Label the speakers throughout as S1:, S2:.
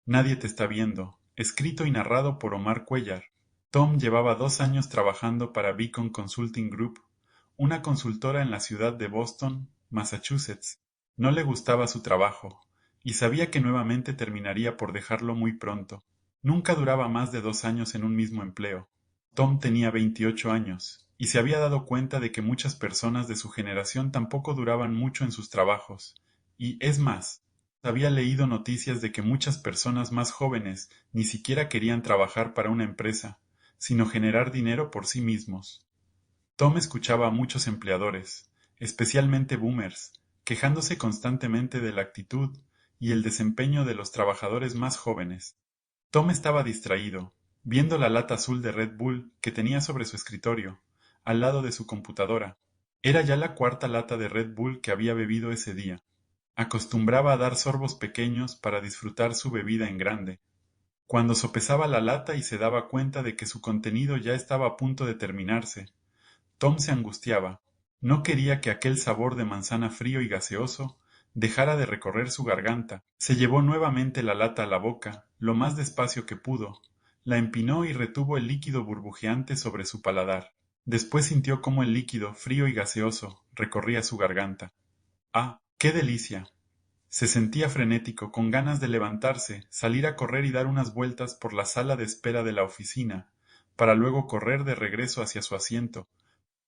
S1: Nadie te está viendo, escrito y narrado por Omar Cuellar. Tom llevaba 2 años trabajando para Beacon Consulting Group, una consultora en la ciudad de Boston, Massachusetts. No le gustaba su trabajo, y sabía que nuevamente terminaría por dejarlo muy pronto. Nunca duraba más de 2 años en un mismo empleo. Tom tenía 28 años, y se había dado cuenta de que muchas personas de su generación tampoco duraban mucho en sus trabajos, y, es más, había leído noticias de que muchas personas más jóvenes ni siquiera querían trabajar para una empresa, sino generar dinero por sí mismos. Tom escuchaba a muchos empleadores, especialmente boomers, quejándose constantemente de la actitud y el desempeño de los trabajadores más jóvenes. Tom estaba distraído, viendo la lata azul de Red Bull que tenía sobre su escritorio, al lado de su computadora. Era ya la cuarta lata de Red Bull que había bebido ese día. Acostumbraba a dar sorbos pequeños para disfrutar su bebida en grande. Cuando sopesaba la lata y se daba cuenta de que su contenido ya estaba a punto de terminarse, Tom se angustiaba. No quería que aquel sabor de manzana frío y gaseoso dejara de recorrer su garganta. Se llevó nuevamente la lata a la boca, lo más despacio que pudo, la empinó y retuvo el líquido burbujeante sobre su paladar. Después sintió cómo el líquido, frío y gaseoso, recorría su garganta. ¡Ah, qué delicia! Se sentía frenético, con ganas de levantarse, salir a correr y dar unas vueltas por la sala de espera de la oficina, para luego correr de regreso hacia su asiento,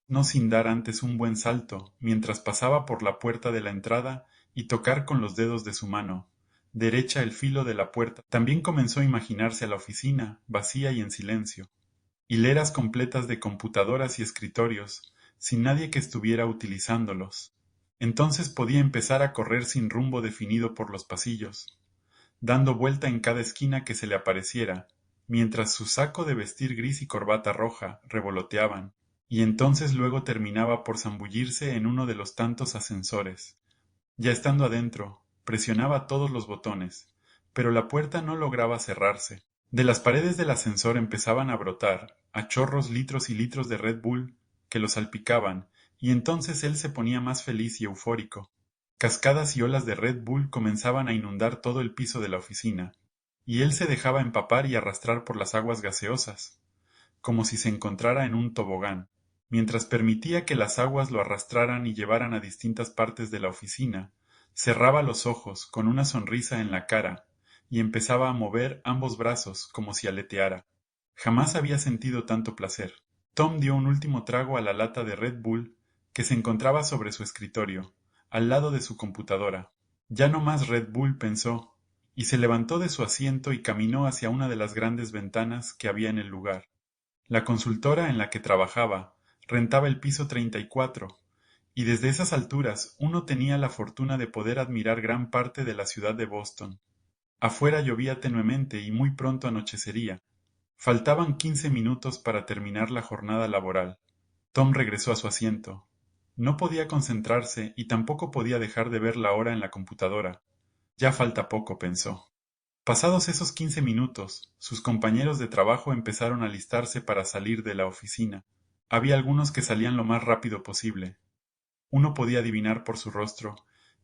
S1: no sin dar antes un buen salto, mientras pasaba por la puerta de la entrada y tocar con los dedos de su mano derecha el filo de la puerta. También comenzó a imaginarse a la oficina, vacía y en silencio, hileras completas de computadoras y escritorios, sin nadie que estuviera utilizándolos. Entonces podía empezar a correr sin rumbo definido por los pasillos, dando vuelta en cada esquina que se le apareciera, mientras su saco de vestir gris y corbata roja revoloteaban, y entonces luego terminaba por zambullirse en uno de los tantos ascensores. Ya estando adentro, presionaba todos los botones, pero la puerta no lograba cerrarse. De las paredes del ascensor empezaban a brotar, a chorros litros y litros de Red Bull que lo salpicaban, y entonces él se ponía más feliz y eufórico. Cascadas y olas de Red Bull comenzaban a inundar todo el piso de la oficina, y él se dejaba empapar y arrastrar por las aguas gaseosas, como si se encontrara en un tobogán. Mientras permitía que las aguas lo arrastraran y llevaran a distintas partes de la oficina, cerraba los ojos con una sonrisa en la cara y empezaba a mover ambos brazos como si aleteara. Jamás había sentido tanto placer. Tom dio un último trago a la lata de Red Bull que se encontraba sobre su escritorio, al lado de su computadora. Ya no más Red Bull, pensó, y se levantó de su asiento y caminó hacia una de las grandes ventanas que había en el lugar. La consultora en la que trabajaba rentaba el piso 34, y desde esas alturas uno tenía la fortuna de poder admirar gran parte de la ciudad de Boston. Afuera llovía tenuemente y muy pronto anochecería. Faltaban 15 minutos para terminar la jornada laboral. Tom regresó a su asiento. No podía concentrarse y tampoco podía dejar de ver la hora en la computadora. Ya falta poco, pensó. Pasados esos 15 minutos, sus compañeros de trabajo empezaron a alistarse para salir de la oficina. Había algunos que salían lo más rápido posible. Uno podía adivinar por su rostro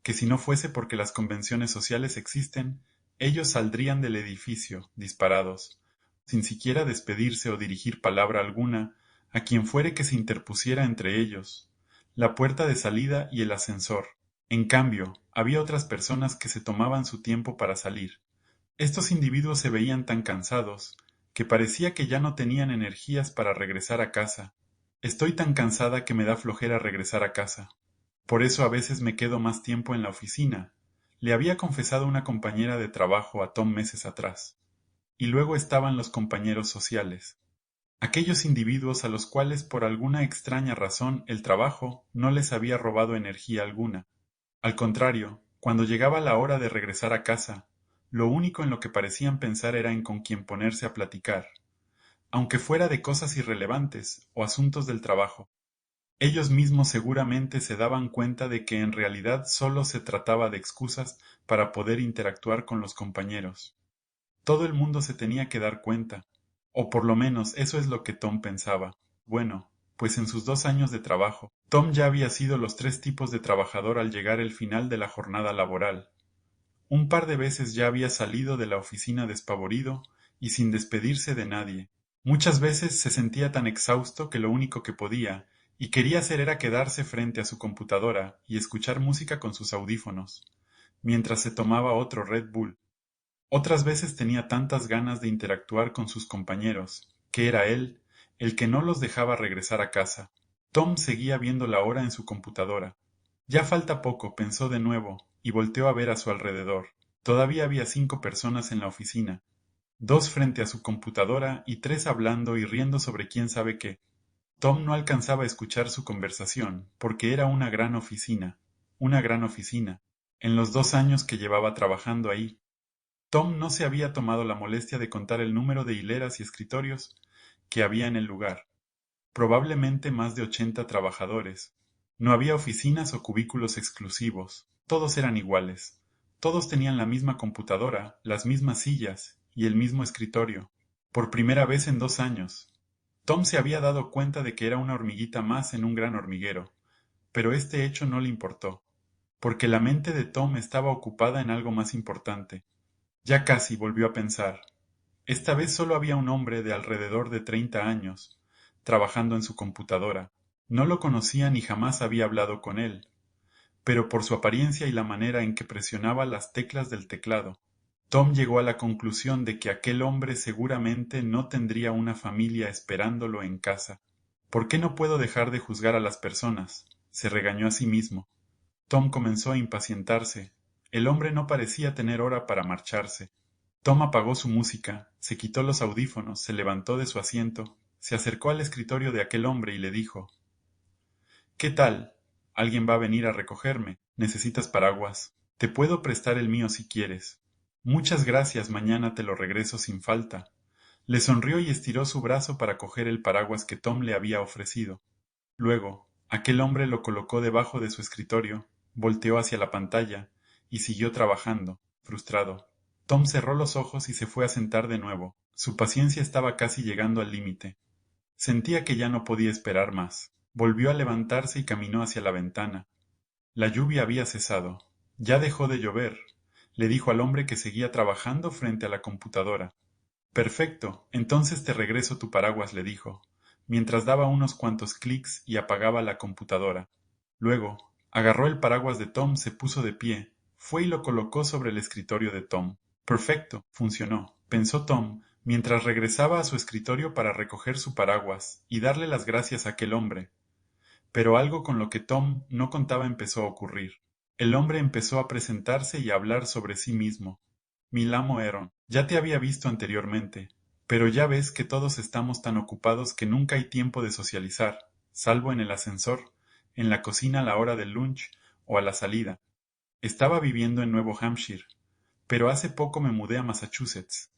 S1: que si no fuese porque las convenciones sociales existen, ellos saldrían del edificio, disparados, sin siquiera despedirse o dirigir palabra alguna a quien fuere que se interpusiera entre ellos, la puerta de salida y el ascensor. En cambio, había otras personas que se tomaban su tiempo para salir. Estos individuos se veían tan cansados que parecía que ya no tenían energías para regresar a casa. Estoy tan cansada que me da flojera regresar a casa. Por eso a veces me quedo más tiempo en la oficina, le había confesado una compañera de trabajo a Tom meses atrás. Y luego estaban los compañeros sociales, aquellos individuos a los cuales por alguna extraña razón el trabajo no les había robado energía alguna. Al contrario, cuando llegaba la hora de regresar a casa, lo único en lo que parecían pensar era en con quién ponerse a platicar, aunque fuera de cosas irrelevantes o asuntos del trabajo. Ellos mismos seguramente se daban cuenta de que en realidad solo se trataba de excusas para poder interactuar con los compañeros. Todo el mundo se tenía que dar cuenta, o por lo menos eso es lo que Tom pensaba. Bueno, pues en sus 2 años de trabajo, Tom ya había sido los tres tipos de trabajador al llegar el final de la jornada laboral. Un par de veces ya había salido de la oficina despavorido y sin despedirse de nadie. Muchas veces se sentía tan exhausto que lo único que podía y quería hacer era quedarse frente a su computadora y escuchar música con sus audífonos, mientras se tomaba otro Red Bull. Otras veces tenía tantas ganas de interactuar con sus compañeros, que era él el que no los dejaba regresar a casa. Tom seguía viendo la hora en su computadora. Ya falta poco, pensó de nuevo, y volteó a ver a su alrededor. Todavía había 5 personas en la oficina, 2 frente a su computadora y 3 hablando y riendo sobre quién sabe qué. Tom no alcanzaba a escuchar su conversación, porque era una gran oficina, en los 2 años que llevaba trabajando ahí. Tom no se había tomado la molestia de contar el número de hileras y escritorios que había en el lugar. Probablemente más de 80 trabajadores. No había oficinas o cubículos exclusivos. Todos eran iguales. Todos tenían la misma computadora, las mismas sillas y el mismo escritorio. Por primera vez en 2 años. Tom se había dado cuenta de que era una hormiguita más en un gran hormiguero, pero este hecho no le importó, porque la mente de Tom estaba ocupada en algo más importante. Ya casi volvió a pensar. Esta vez solo había un hombre de alrededor de 30 años, trabajando en su computadora. No lo conocía ni jamás había hablado con él, pero por su apariencia y la manera en que presionaba las teclas del teclado, Tom llegó a la conclusión de que aquel hombre seguramente no tendría una familia esperándolo en casa. ¿Por qué no puedo dejar de juzgar a las personas? Se regañó a sí mismo. Tom comenzó a impacientarse. El hombre no parecía tener hora para marcharse. Tom apagó su música, se quitó los audífonos, se levantó de su asiento, se acercó al escritorio de aquel hombre y le dijo: «¿Qué tal? Alguien va a venir a recogerme. ¿Necesitas paraguas? Te puedo prestar el mío si quieres». «Muchas gracias, mañana te lo regreso sin falta». Le sonrió y estiró su brazo para coger el paraguas que Tom le había ofrecido. Luego, aquel hombre lo colocó debajo de su escritorio, volteó hacia la pantalla y siguió trabajando, frustrado. Tom cerró los ojos y se fue a sentar de nuevo. Su paciencia estaba casi llegando al límite. Sentía que ya no podía esperar más. Volvió a levantarse y caminó hacia la ventana. La lluvia había cesado. Ya dejó de llover, le dijo al hombre que seguía trabajando frente a la computadora. Perfecto, entonces te regreso tu paraguas, le dijo, mientras daba unos cuantos clics y apagaba la computadora. Luego, agarró el paraguas de Tom, se puso de pie, fue y lo colocó sobre el escritorio de Tom. Perfecto, funcionó, pensó Tom, mientras regresaba a su escritorio para recoger su paraguas y darle las gracias a aquel hombre. Pero algo con lo que Tom no contaba empezó a ocurrir. El hombre empezó a presentarse y a hablar sobre sí mismo. «Me llamo Aaron. Ya te había visto anteriormente, pero ya ves que todos estamos tan ocupados que nunca hay tiempo de socializar, salvo en el ascensor, en la cocina a la hora del lunch o a la salida. Estaba viviendo en Nuevo Hampshire, pero hace poco me mudé a Massachusetts.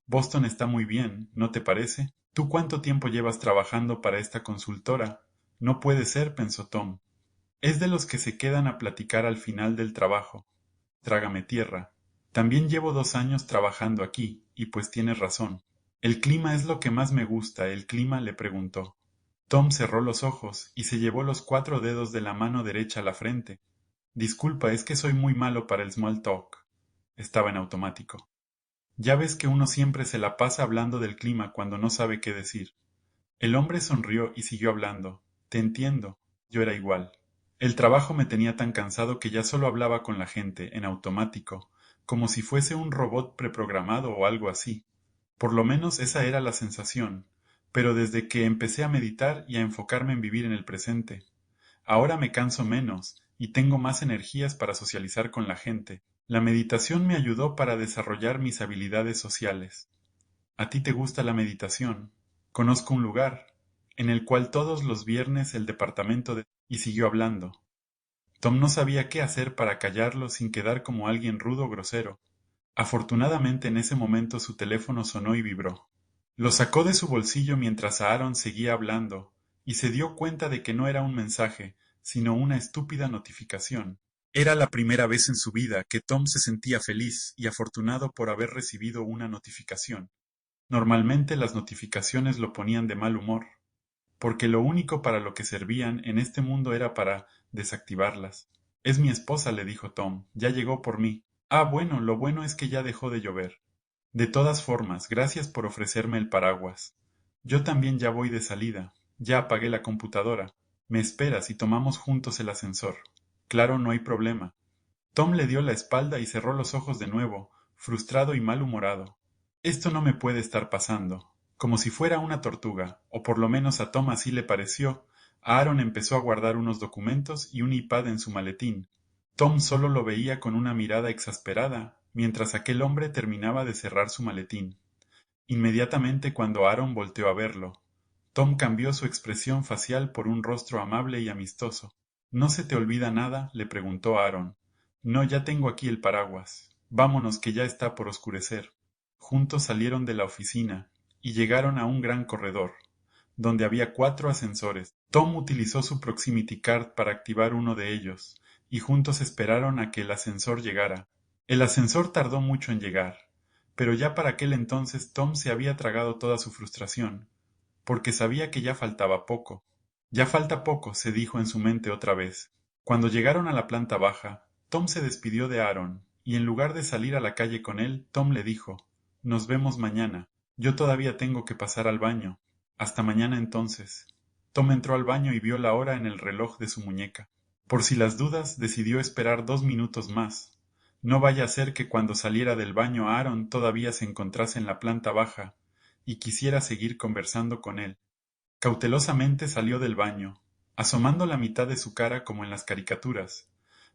S1: Boston está muy bien, ¿no te parece? ¿Tú cuánto tiempo llevas trabajando para esta consultora?» «No puede ser», pensó Tom. «Es de los que se quedan a platicar al final del trabajo. Trágame tierra. También llevo 2 años trabajando aquí, y pues tienes razón. ¿El clima es lo que más me gusta? ¿El clima?», le preguntó. Tom cerró los ojos y se llevó los 4 dedos de la mano derecha a la frente. «Disculpa, es que soy muy malo para el small talk». Estaba en automático. «Ya ves que uno siempre se la pasa hablando del clima cuando no sabe qué decir». El hombre sonrió y siguió hablando. «Te entiendo. Yo era igual. El trabajo me tenía tan cansado que ya solo hablaba con la gente, en automático, como si fuese un robot preprogramado o algo así. Por lo menos esa era la sensación, pero desde que empecé a meditar y a enfocarme en vivir en el presente, ahora me canso menos y tengo más energías para socializar con la gente. La meditación me ayudó para desarrollar mis habilidades sociales». «¿A ti te gusta la meditación? Conozco un lugar, en el cual todos los viernes el departamento de...». Y siguió hablando. Tom no sabía qué hacer para callarlo sin quedar como alguien rudo o grosero. Afortunadamente en ese momento su teléfono sonó y vibró. Lo sacó de su bolsillo mientras Aaron seguía hablando, y se dio cuenta de que no era un mensaje, sino una estúpida notificación. Era la primera vez en su vida que Tom se sentía feliz y afortunado por haber recibido una notificación. Normalmente las notificaciones lo ponían de mal humor, porque lo único para lo que servían en este mundo era para desactivarlas. «Es mi esposa», le dijo Tom, «ya llegó por mí». Ah, bueno, lo bueno es que ya dejó de llover. De todas formas, gracias por ofrecerme el paraguas. Yo también ya voy de salida. Ya apagué la computadora. Me esperas y tomamos juntos el ascensor. Claro, no hay problema. Tom le dio la espalda y cerró los ojos de nuevo, frustrado y malhumorado. Esto no me puede estar pasando. Como si fuera una tortuga, o por lo menos a Tom así le pareció, Aaron empezó a guardar unos documentos y un iPad en su maletín. Tom solo lo veía con una mirada exasperada, mientras aquel hombre terminaba de cerrar su maletín. Inmediatamente cuando Aaron volteó a verlo, Tom cambió su expresión facial por un rostro amable y amistoso. ¿No se te olvida nada?, le preguntó Aaron. No, ya tengo aquí el paraguas. Vámonos que ya está por oscurecer. Juntos salieron de la oficina y llegaron a un gran corredor, donde había 4 ascensores. Tom utilizó su Proximity Card para activar uno de ellos, y juntos esperaron a que el ascensor llegara. El ascensor tardó mucho en llegar, pero ya para aquel entonces Tom se había tragado toda su frustración, porque sabía que ya faltaba poco. Ya falta poco, se dijo en su mente otra vez. Cuando llegaron a la planta baja, Tom se despidió de Aaron, y en lugar de salir a la calle con él, Tom le dijo: Nos vemos mañana. Yo todavía tengo que pasar al baño. Hasta mañana entonces. Tom entró al baño y vio la hora en el reloj de su muñeca. Por si las dudas, decidió esperar 2 minutos más. No vaya a ser que cuando saliera del baño Aaron todavía se encontrase en la planta baja y quisiera seguir conversando con él. Cautelosamente salió del baño, asomando la mitad de su cara como en las caricaturas,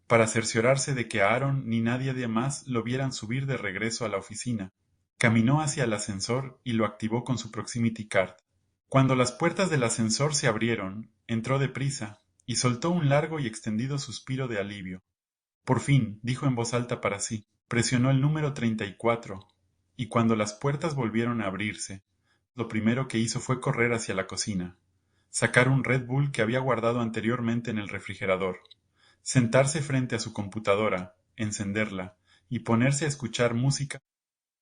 S1: para cerciorarse de que Aaron ni nadie de más lo vieran subir de regreso a la oficina. Caminó hacia el ascensor y lo activó con su Proximity Card. Cuando las puertas del ascensor se abrieron, entró deprisa y soltó un largo y extendido suspiro de alivio. Por fin, dijo en voz alta para sí. Presionó el número 34, y cuando las puertas volvieron a abrirse, lo primero que hizo fue correr hacia la cocina, sacar un Red Bull que había guardado anteriormente en el refrigerador, sentarse frente a su computadora, encenderla y ponerse a escuchar música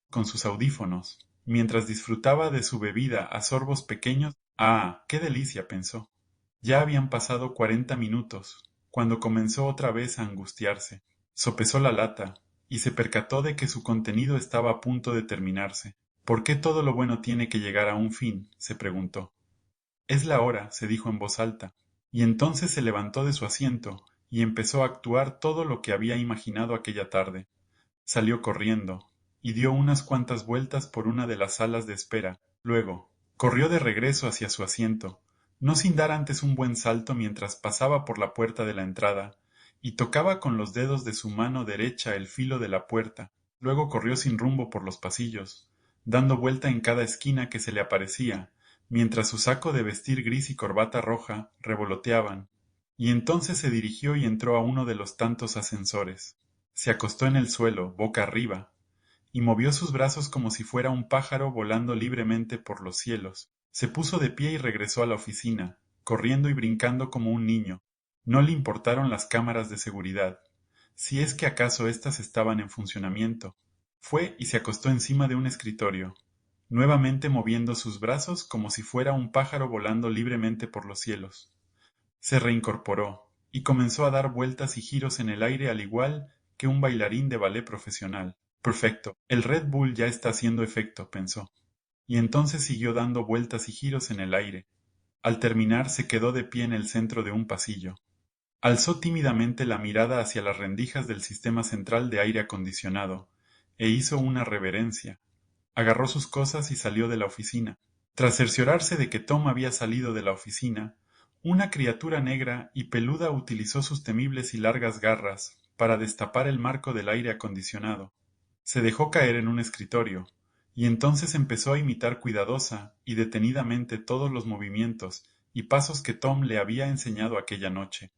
S1: con sus audífonos, mientras disfrutaba de su bebida a sorbos pequeños. ¡Ah, qué delicia!, pensó. Ya habían pasado 40 minutos, cuando comenzó otra vez a angustiarse. Sopesó la lata, y se percató de que su contenido estaba a punto de terminarse. ¿Por qué todo lo bueno tiene que llegar a un fin?, se preguntó. Es la hora, se dijo en voz alta, y entonces se levantó de su asiento y empezó a actuar todo lo que había imaginado aquella tarde. Salió corriendo, y dio unas cuantas vueltas por una de las salas de espera. Luego, corrió de regreso hacia su asiento, no sin dar antes un buen salto mientras pasaba por la puerta de la entrada, y tocaba con los dedos de su mano derecha el filo de la puerta. Luego corrió sin rumbo por los pasillos, dando vuelta en cada esquina que se le aparecía, mientras su saco de vestir gris y corbata roja revoloteaban, y entonces se dirigió y entró a uno de los tantos ascensores. Se acostó en el suelo, boca arriba, y movió sus brazos como si fuera un pájaro volando libremente por los cielos. Se puso de pie y regresó a la oficina, corriendo y brincando como un niño. No le importaron las cámaras de seguridad, si es que acaso éstas estaban en funcionamiento. Fue y se acostó encima de un escritorio, nuevamente moviendo sus brazos como si fuera un pájaro volando libremente por los cielos. Se reincorporó y comenzó a dar vueltas y giros en el aire al igual que un bailarín de ballet profesional. Perfecto, el Red Bull ya está haciendo efecto, pensó, y entonces siguió dando vueltas y giros en el aire. Al terminar se quedó de pie en el centro de un pasillo. Alzó tímidamente la mirada hacia las rendijas del sistema central de aire acondicionado, e hizo una reverencia. Agarró sus cosas y salió de la oficina. Tras cerciorarse de que Tom había salido de la oficina, una criatura negra y peluda utilizó sus temibles y largas garras para destapar el marco del aire acondicionado. Se dejó caer en un escritorio, y entonces empezó a imitar cuidadosa y detenidamente todos los movimientos y pasos que Tom le había enseñado aquella noche.